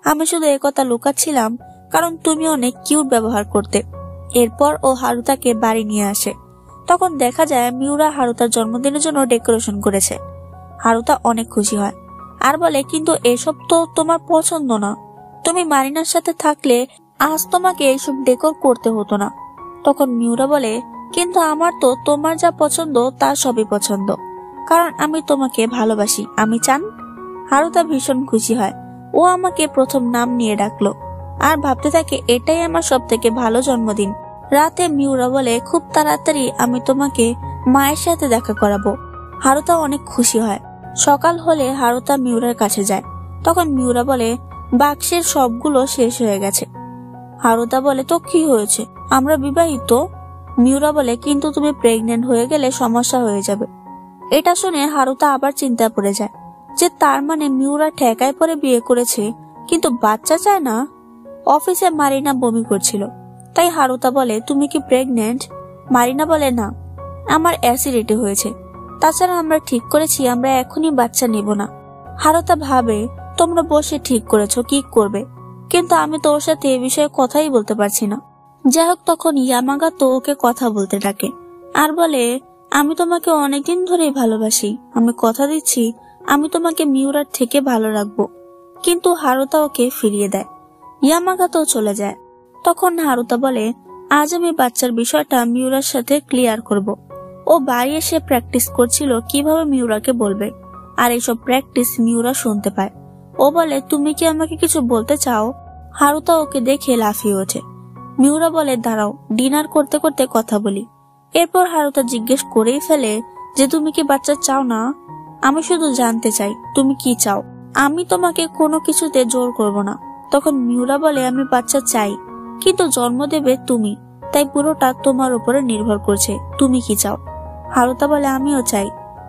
আমি শুধু একথা লুকাচ্ছিলাম কারণ তুমি অনেক কিউট ব্যবহার করতে। এরপর ও হারুতাকে বাড়ি নিয়ে আসে। তখন দেখা যায় মিউরা হারুতার জন্মদিনের জন্য ডেকোরেশন করেছে। হারুতা অনেক খুশি হয় আর বলে কিন্তু এসব তো তোমার পছন্দ না, তুমি মারিনার সাথে থাকলে আজ তোমাকে এইসব ডেকোর করতে হতো না। তখন মিউরা বলে কিন্তু আমার তো তোমার যা পছন্দ তার সবই পছন্দ, কারণ আমি তোমাকে ভালোবাসি, আমি চান। হারুতা ভীষণ খুশি হয়। ও আমাকে প্রথম নাম নিয়ে ডাকলো আর ভাবতে থাকে এটাই আমার সব থেকে ভালো জন্মদিন। রাতে মিউরা বলে খুব তাড়াতাড়ি আমি তোমাকে মায়ের সাথে দেখা করাবো। হারুতা অনেক খুশি হয়। সকাল হলে হারুতা মিউরার কাছে যায়। তখন মিউরা বলে বাক্সের সবগুলো শেষ হয়ে গেছে। হারুতা বলে তো কি হয়েছে, আমরা বিবাহিত। মিউরা বলে কিন্তু তুমি প্রেগনেন্ট হয়ে গেলে সমস্যা হয়ে যাবে। এটা শুনে হারুতা আবার চিন্তা পড়ে যায় যে তার মানে মিউরা ঠেকায় পরে বিয়ে করেছে, কিন্তু বাচ্চা চায় না। অফিসে মারিনা বমি করছিল, তাই হারুতা বলে তুমি কি প্রেগনেন্ট? মারিনা বলে না, আমার অ্যাসিডিটি হয়েছে, তাছাড়া আমরা ঠিক করেছি আমরা এখনই বাচ্চা নেব না। হারুতা ভাবে তোমরা বসে ঠিক করেছো কি করবে, কিন্তু আমি তোর সাথে এ বিষয়ে কথাই বলতে পারছি না। যাই হোক, তখন ইয়ামাগাতো ওকে কথা বলতে ডাকে আর বলে আমি তোমাকে অনেকদিন ধরেই ভালোবাসি, আমি কথা দিচ্ছি আমি তোমাকে মিউরার থেকে ভালো রাখবো। কিন্তু হারুতা ওকে ফিরিয়ে দেয়। ইয়ামাগাতো চলে যায়। তখন হারুতা বলে আজ আমি বাচ্চার বিষয়টা মিউরার সাথে ক্লিয়ার করব। ও বাড়ি এসে প্র্যাকটিস করছিল কিভাবে মিউরাকে বলবে, আর এইসব প্র্যাকটিস মিউরা শুনতে পায়। ও বলে তুমি কি আমাকে কিছু বলতে চাও? হারুতা ওকে দেখে লাফিয়ে ওঠে। মিউরা বলে দাঁড়াও, ডিনার করতে করতে কথা বলি। এরপর হারুতা জিজ্ঞেস করেই ফেলে যে তুমি কি বাচ্চা চাও না? আমি শুধু জানতে চাই তুমি কি চাও, আমি তোমাকে কোনো কিছুতে জোর করব না। তখন মিউরা বলে আমি বাচ্চা চাই, কিন্তু জন্ম দেবে তুমি, তাই পুরোটা তোমার উপরে নির্ভর করছে, তুমি কি চাও? হারুতা বলে আমিও চাই।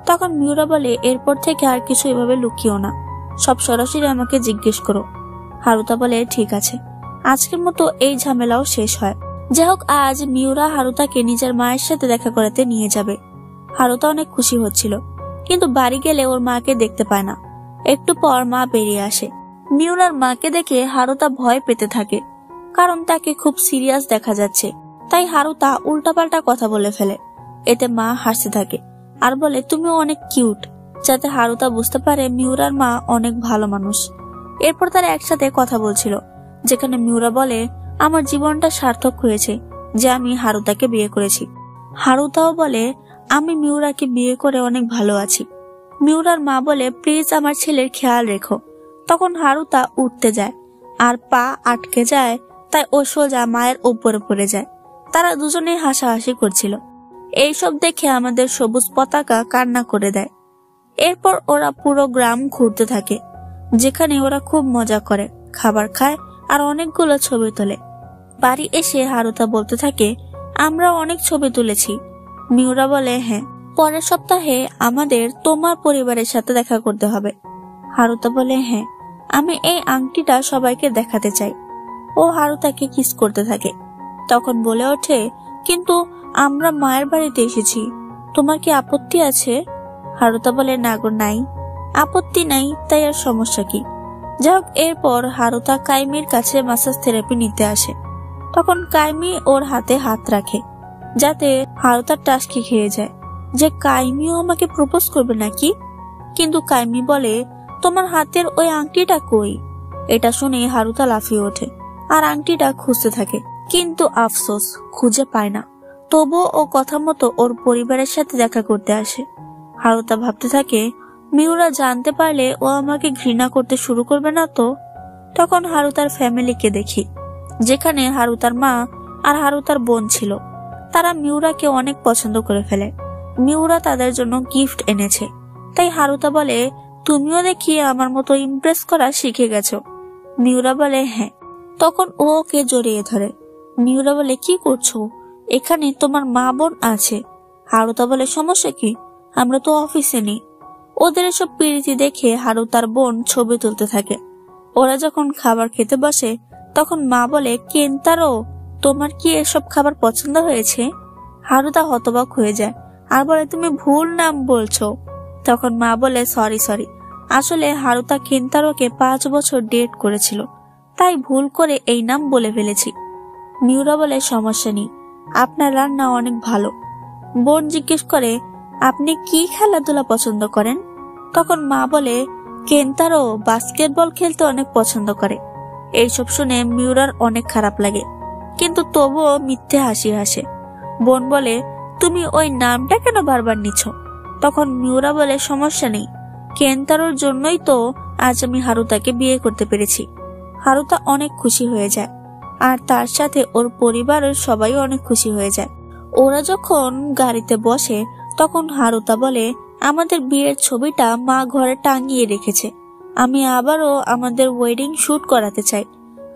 তখন মিউরা বলে এরপর থেকে আর কিছু এভাবে লুকিও না, সব সরাসরি আমাকে জিজ্ঞেস করো। হারুতা বলে ঠিক আছে। আজকের মতো এই ঝামেলাও শেষ হয়। যাই হোক, আজ মিউরা হারুতাকে নিজের মায়ের সাথে দেখা করাতে নিয়ে যাবে। হারুতা অনেক খুশি হচ্ছিল, কিন্তু বাড়ি গেলে ওর মাকে দেখতে পায় না। একটু পর মা বেরিয়ে আসে। মিউরার মাকে দেখে হারুতা ভয় পেতে থাকে, কারণ তাকে খুব সিরিয়াস দেখা যাচ্ছে। তাই হারুতা উল্টাপাল্টা কথা বলে ফেলে। এতে মা হাসতে থাকে আর বলে তুমি অনেক কিউট, যাতে হারুতা বুঝতে পারে মিউরার মা অনেক ভালো মানুষ। এরপর তারা একসাথে কথা বলছিল, যেখানে মিউরা বলে আমার জীবনটা সার্থক হয়েছে যে আমি হারুতাকে বিয়ে করেছি। হারুতাও বলে আমি মিউরাকে বিয়ে করে অনেক ভালো আছি। মিউরার মা বলে প্লিজ আমার ছেলের খেয়াল রেখো। তখন হারুতা উঠতে যায় আর পা আটকে যায়, তাই ও সোজা মায়ের উপরে পড়ে যায়। তারা দুজনেই হাসাহাসি করছিল। এইসব দেখে আমাদের সবুজ পতাকা কান্না করে দেয়। এরপর ওরা পুরো গ্রাম ঘুরতে থাকে, যেখানে ওরা খুব মজা করে, খাবার খায় আর অনেকগুলো ছবি তোলে। বাড়ি এসে হারুতা বলতে থাকে আমরা অনেক ছবি তুলেছি। মিউরা বলে হ্যাঁ, পরের সপ্তাহে আমাদের তোমার পরিবারের সাথে দেখা করতে হবে। হারুতা বলে হ্যাঁ, আমি এই আংটিটা সবাইকে দেখাতে চাই। ও হারুতাকে কিস করতে থাকে। তখন বলে ওঠে কিন্তু আমরা মায়ের বাড়িতে এসেছি, তোমার কি আপত্তি আছে? হারুতা বলে না গো, নাই, আপত্তি নাই, তাই আর সমস্যা কি? যাই হোক, এরপর হারুতা কাইমির কাছে মাসাজ থেরাপি নিতে আসে। তখন কাইমি ওর হাতে হাত রাখে, যাতে হারুতার টাস্কি খেয়ে যায় যে কাইমিও আমাকে প্রপোজ করবে নাকি। কিন্তু কাইমি বলে তোমার হাতের ওই আংটিটা কই? এটা শুনে হারুতা লাফিয়ে ওঠে আর আংটিটা খুঁজতে থাকে, কিন্তু আফসোস খুঁজে পায় না। তবুও ও কথা মতো ওর পরিবারের সাথে দেখা করতে আসে। হারুতা ভাবতে থাকে মিউরা জানতে পারলে ও আমাকে ঘৃণা করতে শুরু করবে না তো। তখন হারুতার ফ্যামিলিকে দেখি, যেখানে হারুতার মা আর হারুতার বোন ছিল। তারা মিউরাকে অনেক পছন্দ করে ফেলে। মিউরা তাদের জন্য গিফট এনেছে, তাই হারুতা বলে তুমিও দেখি আমার মতো ইমপ্রেস করা শিখে গেছো। মিউরা বলে হ্যাঁ। তখন ও ওকে জড়িয়ে ধরে। মিউরা বলে কি করছো? এখানে তোমার মা বোন আছে। হারুতা বলে সমস্যা কি, আমরা তো অফিসে নেই। ওদের এসব প্রীতি দেখে হারুতার বোন ছবি তুলতে থাকে। ওরা যখন খাবার খেতে বসে তখন মা বলে কেন্তারো, তোমার কি এসব খাবার পছন্দ হয়েছে? হারুতা হতবাক হয়ে যায় আর বলে তুমি ভুল নাম বলছো। তখন মা বলে সরি, আসলে হারুতা কেন্তারোকে 5 বছর ডেট করেছিল, তাই ভুল করে এই নাম বলে ফেলেছি। মিউরা বলে সমস্যা নেই, আপনার রান্না অনেক ভালো। বোন জিজ্ঞেস করে আপনি কি খেলাধুলা পছন্দ করেন? তখন মা বলে কেন্তারো বাস্কেটবল খেলতে অনেক পছন্দ করে। এইসব শুনে মিউরার অনেক খারাপ লাগে, কিন্তু তবুও মিথ্যে হাসি হাসে। বোন বলে তুমি ওই নামটা কেন বারবার নিচ্ছ? তখন মিউরা বলে সমস্যা নেই, কেন্তারোর জন্যই তো আজ আমি হারুতাকে বিয়ে করতে পেরেছি। হারুতা অনেক খুশি হয়ে যায় আর তার সাথে ওর পরিবারের সবাই অনেক খুশি হয়ে যায়। ওরা যখন গাড়িতে বসে তখন হারুতা বলে আমাদের বিয়ের ছবিটা মা ঘরে টাঙিয়ে রেখেছে। আমি আবারও আমাদের ওয়েডিং শুট করাতে চাই,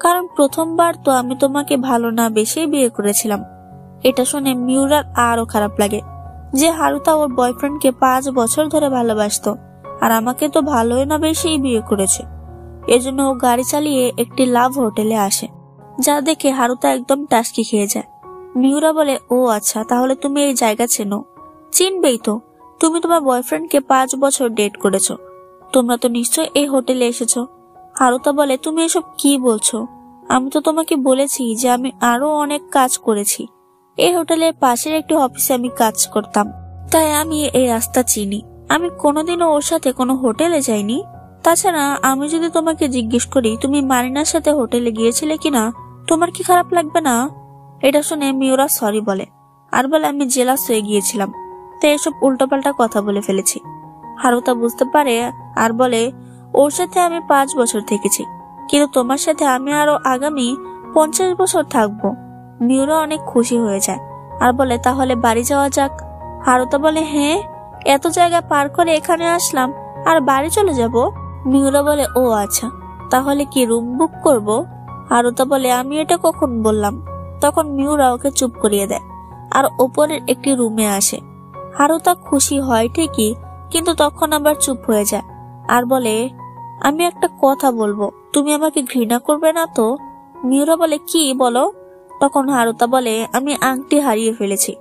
কারণ প্রথমবার তো আমি তোমাকে ভালো না বেশি বিয়ে করেছিলাম। এটা শুনে মিউরার আরো খারাপ লাগে যে হারুতা ওর বয়ফ্রেন্ডকে 5 বছর ধরে ভালোবাসতো আর আমাকে তো ভালোই না বেশি বিয়ে করেছে। এজন্য ও গাড়ি চালিয়ে একটি লাভ হোটেলে আসে, যা দেখে হারুতা একদম টাস্কি খেয়ে যায়। মিউরা বলে ও আচ্ছা, তাহলে তুমি এই জায়গা চেনো? চিনবেই তো, তুমি তোমার বয়ফ্রেন্ডকে 5 বছর ডেট করেছো, তোমরা তো নিশ্চয় এই হোটেলে এসেছো। হারুতা বলে তুমি এসব কি বলছো? আমি তো তোমাকে বলেছি যে আমি আরো অনেক কাজ করেছি। এই হোটেলের পাশের একটি অফিসে আমি কাজ করতাম, তাই আমি এই রাস্তা চিনি। আমি কোনোদিনও ওর সাথে কোনো হোটেলে যাইনি। তাছাড়া আমি যদি তোমাকে জিজ্ঞেস করি তুমি মারিনার সাথে হোটেলে গিয়েছিলে কিনা, তোমার কি খারাপ লাগবে না? এটা শুনে মিউরা সরি বলে আর বলে আমি জেলাস হয়ে গিয়েছিলাম, তাই এসব উল্টোপাল্টা কথা বলে ফেলেছি। হারুতা বুঝতে পারে আর বলে ওর সাথে আমি 5 বছর থেকেছি, কিন্তু তোমার সাথে আমি আরো আগামী 50 বছর থাকবো। মিউরা অনেক খুশি হয়ে যায় আর বলে তাহলে বাড়ি যাওয়া যাক। হারুতা বলে হ্যাঁ, এত জায়গা পার করে এখানে আসলাম আর বাড়ি চলে যাব। মিউরা বলে ও আচ্ছা, তাহলে কি রুম বুক করব? হারুতা বলে আমি এটা কখন বললাম? তখন মিউরা ওকে চুপ করিয়ে দেয় আর ওপরের একটি রুমে আসে। হারুতা খুশি হয় ঠিকই, কিন্তু তখন আবার চুপ হয়ে যায় আর বলে আমি একটা কথা বলবো, তুমি আমাকে ঘৃণা করবে না তো? মিউরা বলে কি বলো? তখন হারুতা বলে আমি আংটি হারিয়ে ফেলেছি।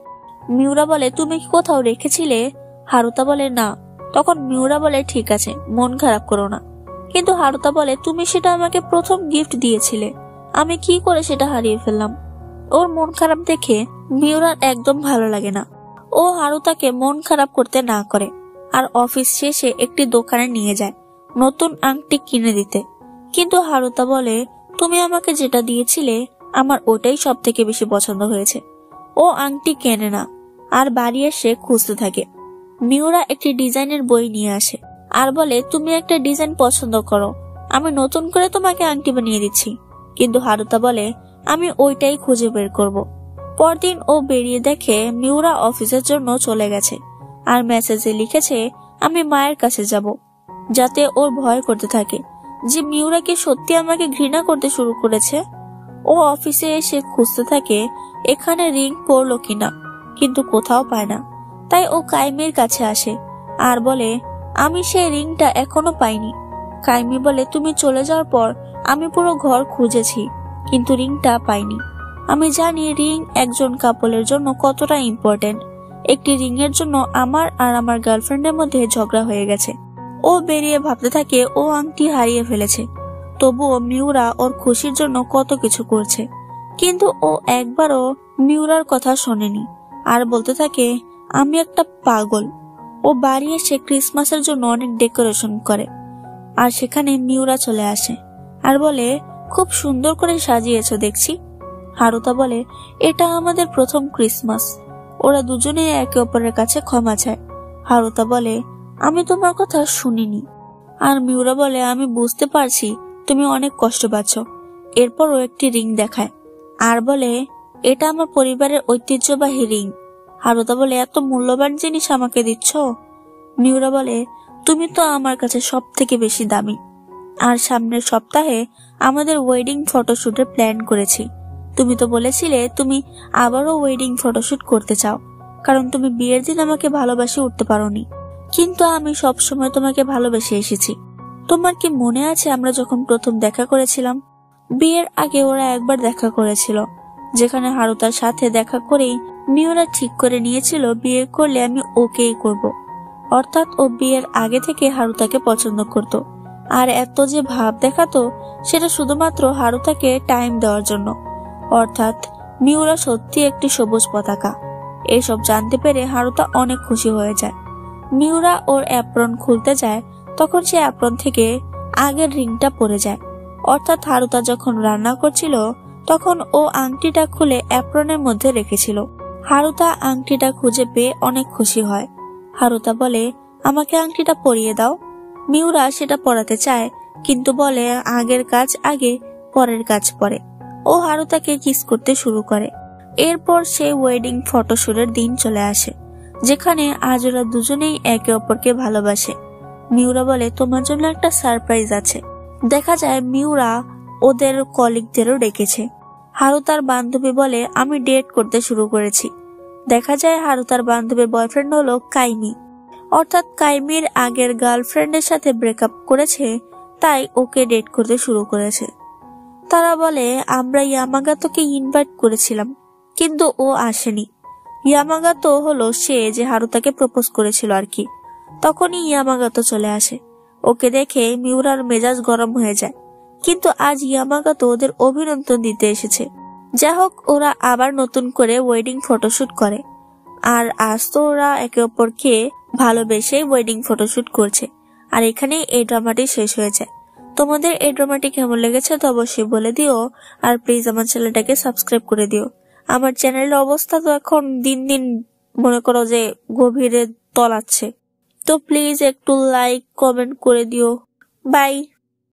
মিউরা বলে তুমি কি কোথাও রেখেছিলে? হারুতা বলে না। তখন মিউরা বলে ঠিক আছে, মন খারাপ করো না। কিন্তু হারুতা বলে তুমি সেটা আমাকে প্রথম গিফট দিয়েছিলে, আমি কি করে সেটা হারিয়ে ফেললাম? ওর মন খারাপ দেখে মিউরার একদম ভালো লাগে না। ও হারুতাকে মন খারাপ করতে না করে আর অফিস শেষে একটি দোকানে নিয়ে যায় নতুন আংটি কিনে দিতে। কিন্তু হারুতা বলে তুমি আমাকে যেটা দিয়েছিলে আমার ওটাই সব থেকে বেশি পছন্দ হয়েছে। ও আংটি কেনে না আর বাড়ি এসে খুঁজতে থাকে। মিউরা একটি ডিজাইনের বই নিয়ে আসে আর বলে তুমি একটা ডিজাইন পছন্দ করো, আমি নতুন করে তোমাকে আংটি বানিয়ে দিচ্ছি। কিন্তু হারুতা বলে আমি ওইটাই খুঁজে বের করব। পরদিন ও বেরিয়ে দেখে মিউরা অফিসের জন্য চলে গেছে আর মেসেজে লিখেছে আমি মায়ের কাছে যাব, যাতে ওর ভয় করতে থাকে যে মিউরা কি সত্যি আমাকে ঘৃণা করতে শুরু করেছে। ও অফিসে এসে খুঁজতে থাকে এখানে রিং পড়লো কিনা, কিন্তু কোথাও পায় না। তাই ও কাইমির কাছে আসে আর বলে আমি সেই রিংটা এখনো পাইনি। কাইমি বলে তুমি চলে যাওয়ার পর আমি পুরো ঘর খুঁজেছি, কিন্তু রিংটা পাইনি। আমি জানি রিং একজন কাপলের জন্য কতটা ইম্পর্টেন্ট। একটি রিং এর জন্য আমার আর আমার গার্লফ্রেন্ডের মধ্যে ঝগড়া হয়ে গেছে। ও বেরিয়ে ভাবতে থাকে ও আংটি হারিয়ে ফেলেছে, তবুও মিউরা ওর খুশির জন্য কত কিছু করছে। কিন্তু ও একবারও মিউরার কথা শোনেনি আর বলতে থাকে আমি একটা পাগল। ও বাড়ি এসে ক্রিসমাসের জন্য অনেক ডেকোরেশন করে আর সেখানে মিউরা চলে আসে আর বলে খুব সুন্দর করে সাজিয়েছো দেখছি। হারুতা বলে এটা আমাদের প্রথম ক্রিসমাস। ওরা দুজনে একে অপরের কাছে ক্ষমা চায়। হারুতা বলে আমি তোমার কথা শুনিনি। আর মিউরা বলে আমি বুঝতে পারছি তুমি অনেক কষ্ট পাচ্ছ। এরপরও একটি রিং দেখায় আর বলে এটা আমার পরিবারের ঐতিহ্যবাহী রিং। হারুতা বলে এত মূল্যবান জিনিস আমাকে দিচ্ছ? মিউরা বলে তুমি তো আমার কাছে সব থেকে বেশি দামি। আর সামনের সপ্তাহে আমাদের ওয়েডিং ফটোশুটের প্ল্যান করেছি। তুমি তো বলেছিলে তুমি আবারও ওয়েডিং ফটোশুট করতে চাও, কারণ তুমি বিয়ের দিন আমাকে ভালোবাসে উঠতে পারোনি। কিন্তু আমি সব সময় তোমাকে ভালোবেসে এসেছি। তোমার কি মনে আছে আমরা যখন প্রথম দেখা করেছিলাম? বিয়ের আগে ওরা একবার দেখা করেছিল, যেখানে হারুতার সাথে দেখা করেই মিউরা ঠিক করে নিয়েছিল বিয়ে করলে আমি ওকেই করব। অর্থাৎ ও বিয়ের আগে থেকে হারুতাকে পছন্দ করত আর এত যে ভাব দেখাতো সেটা শুধুমাত্র হারুতাকে টাইম দেওয়ার জন্য। অর্থাৎ মিউরা সত্যি একটি সবুজ পতাকা। এইসব জানতে পেরে হারুতা অনেক খুশি হয়ে যায়। মিউরা ওর অ্যাপ্রন খুলতে যায়, তখন সে অ্যাপ্রন থেকে আগের রিংটা পড়ে যায়। অর্থাৎ হারুতা যখন রান্না করছিল তখন ও আংটিটা খুলে অ্যাপ্রনের মধ্যে রেখেছিল। হারুতা আংটিটা খুঁজে পেয়ে অনেক খুশি হয়। হারুতা বলে আমাকে আংটিটা পরিয়ে দাও। মিউরা সেটা পরাতে চায়, কিন্তু বলে আগের কাজ আগে, পরের কাজ পরে। ও হারুতাকে কিস করতে শুরু করে। এরপর সে ওয়েডিং ফটোশুটের দিন চলে আসে, যেখানে আজ ওরা দুজনেই একে অপরকে ভালোবাসে। মিউরা বলে তোমার জন্য একটা সারপ্রাইজ আছে। দেখা যায় মিউরা ওদের কলিগদেরও ডেকেছে। হারুতার বান্ধবী বলে আমি ডেট করতে শুরু করেছি। দেখা যায় হারুতার বান্ধবীর বয়ফ্রেন্ড হলো কাইমি। অর্থাৎ কাইমির আগের গার্লফ্রেন্ডের সাথে ব্রেকআপ করেছে, তাই ওকে ডেট করতে শুরু করেছে। তারা বলে আমরা ইয়ামাগাতোকে ইনভাইট করেছিলাম, কিন্তু ও আসেনি। ইয়ামাগাতো হলো সে যে হারুতাকে প্রপোজ করেছিল আর কি। তখনই ইয়ামাগাতো চলে আসে। ওকে দেখে মিউরার মেজাজ গরম হয়ে যায়, কিন্তু আজ ইয়ামাগাতো ওদের অভিনন্দন দিতে এসেছে। যা হোক, ওরা আবার নতুন করে ওয়েডিং ফটোশুট করে। আর আজ তো ওরা একে অপরকে ভালোবেসে ওয়েডিং ফটোশুট করছে। আর এখানেই এই ড্রামাটি শেষ হয়ে যায়। তোমাদের এই ড্রামাটি কেমন লেগেছে তো অবশ্যই বলে দিও। আর প্লিজ আমার চ্যানেলটাকে সাবস্ক্রাইব করে দিও। আমার চ্যানেলের অবস্থা তো এখন দিন দিন মনে করো যে গভীরে তলাচ্ছে। তো প্লিজ একটু লাইক কমেন্ট করে দিও। বাই।